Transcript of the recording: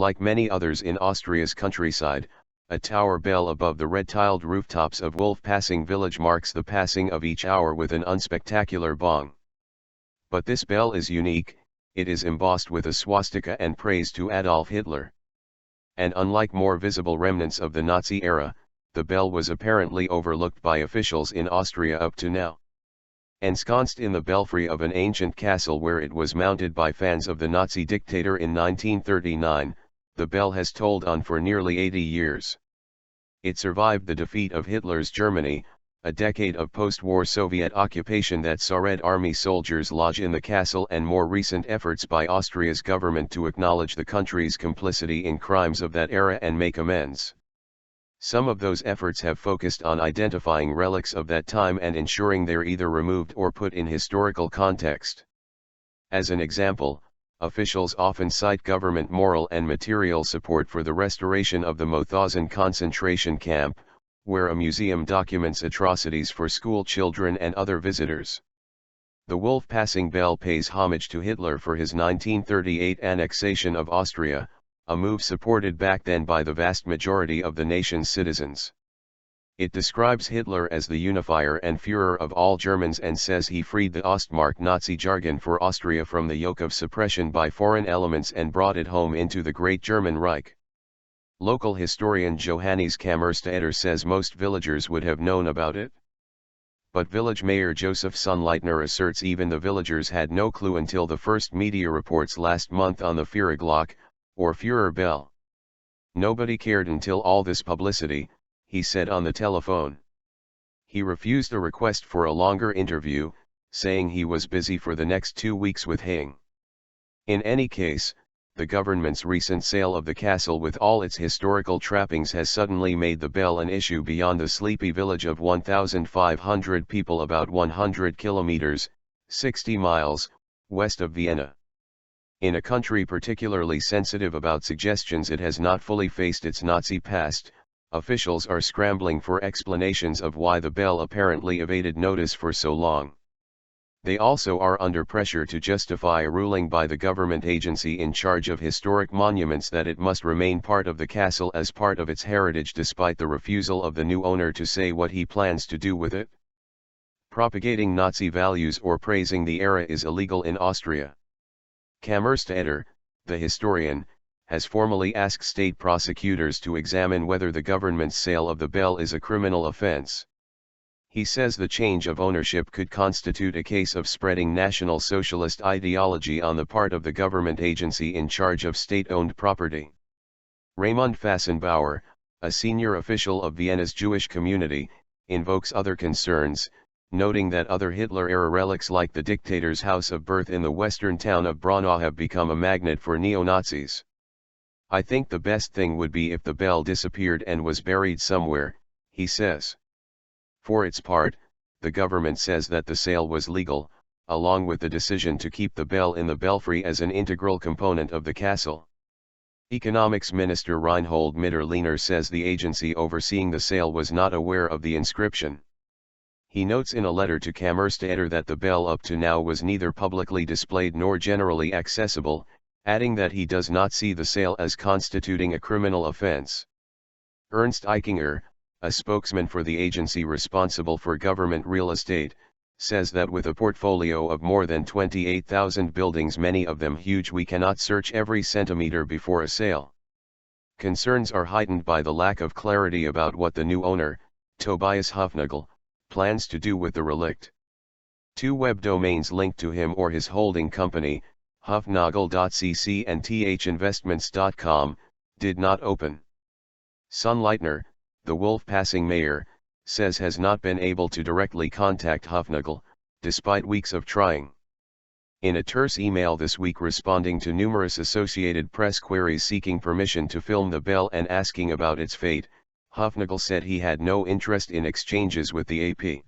Like many others in Austria's countryside, a tower bell above the red-tiled rooftops of Wolfpassing village marks the passing of each hour with an unspectacular bong. But this bell is unique, it is embossed with a swastika and praise to Adolf Hitler. And unlike more visible remnants of the Nazi era, the bell was apparently overlooked by officials in Austria up to now. Ensconced in the belfry of an ancient castle where it was mounted by fans of the Nazi dictator in 1939, the bell has tolled on for nearly 80 years. It survived the defeat of Hitler's Germany, a decade of post-war Soviet occupation that saw Red Army soldiers lodge in the castle, and more recent efforts by Austria's government to acknowledge the country's complicity in crimes of that era and make amends. Some of those efforts have focused on identifying relics of that time and ensuring they're either removed or put in historical context. As an example, officials often cite government moral and material support for the restoration of the Mauthausen concentration camp, where a museum documents atrocities for school children and other visitors. The Wolfpassing bell pays homage to Hitler for his 1938 annexation of Austria, a move supported back then by the vast majority of the nation's citizens. It describes Hitler as the unifier and Führer of all Germans and says he freed the Ostmark Nazi jargon for Austria from the yoke of suppression by foreign elements and brought it home into the Great German Reich. Local historian Johannes Kammerstädter says most villagers would have known about it. But village mayor Joseph Sonnleitner asserts even the villagers had no clue until the first media reports last month on the Führerglock, or Führer bell. Nobody cared until all this publicity, he said on the telephone. He refused a request for a longer interview, saying he was busy for the next 2 weeks with Hing. In any case, the government's recent sale of the castle with all its historical trappings has suddenly made the bell an issue beyond the sleepy village of 1,500 people about 100 kilometers, 60 miles, west of Vienna. In a country particularly sensitive about suggestions it has not fully faced its Nazi past, officials are scrambling for explanations of why the bell apparently evaded notice for so long. They also are under pressure to justify a ruling by the government agency in charge of historic monuments that it must remain part of the castle as part of its heritage despite the refusal of the new owner to say what he plans to do with it. Propagating Nazi values or praising the era is illegal in Austria. Kammerstädter, the historian, has formally asked state prosecutors to examine whether the government's sale of the bell is a criminal offense. He says the change of ownership could constitute a case of spreading National Socialist ideology on the part of the government agency in charge of state-owned property. Raimund Fassenbauer, a senior official of Vienna's Jewish community, invokes other concerns, noting that other Hitler-era relics like the dictator's house of birth in the western town of Braunau have become a magnet for neo-Nazis. I think the best thing would be if the bell disappeared and was buried somewhere, he says. For its part, the government says that the sale was legal, along with the decision to keep the bell in the belfry as an integral component of the castle. Economics Minister Reinhold Mitterlehner says the agency overseeing the sale was not aware of the inscription. He notes in a letter to Kammerstädter that the bell up to now was neither publicly displayed nor generally accessible, adding that he does not see the sale as constituting a criminal offense. Ernst Eichinger, a spokesman for the agency responsible for government real estate, says that with a portfolio of more than 28,000 buildings, many of them huge, we cannot search every centimeter before a sale. Concerns are heightened by the lack of clarity about what the new owner, Tobias Hufnagel, plans to do with the relict. 2 web domains linked to him or his holding company, hufnagel.cc and thinvestments.com, did not open. Sonnleitner, the Wolfpassing mayor, says has not been able to directly contact Hufnagel, despite weeks of trying. In a terse email this week responding to numerous Associated Press queries seeking permission to film the bell and asking about its fate, Hufnagel said he had no interest in exchanges with the AP.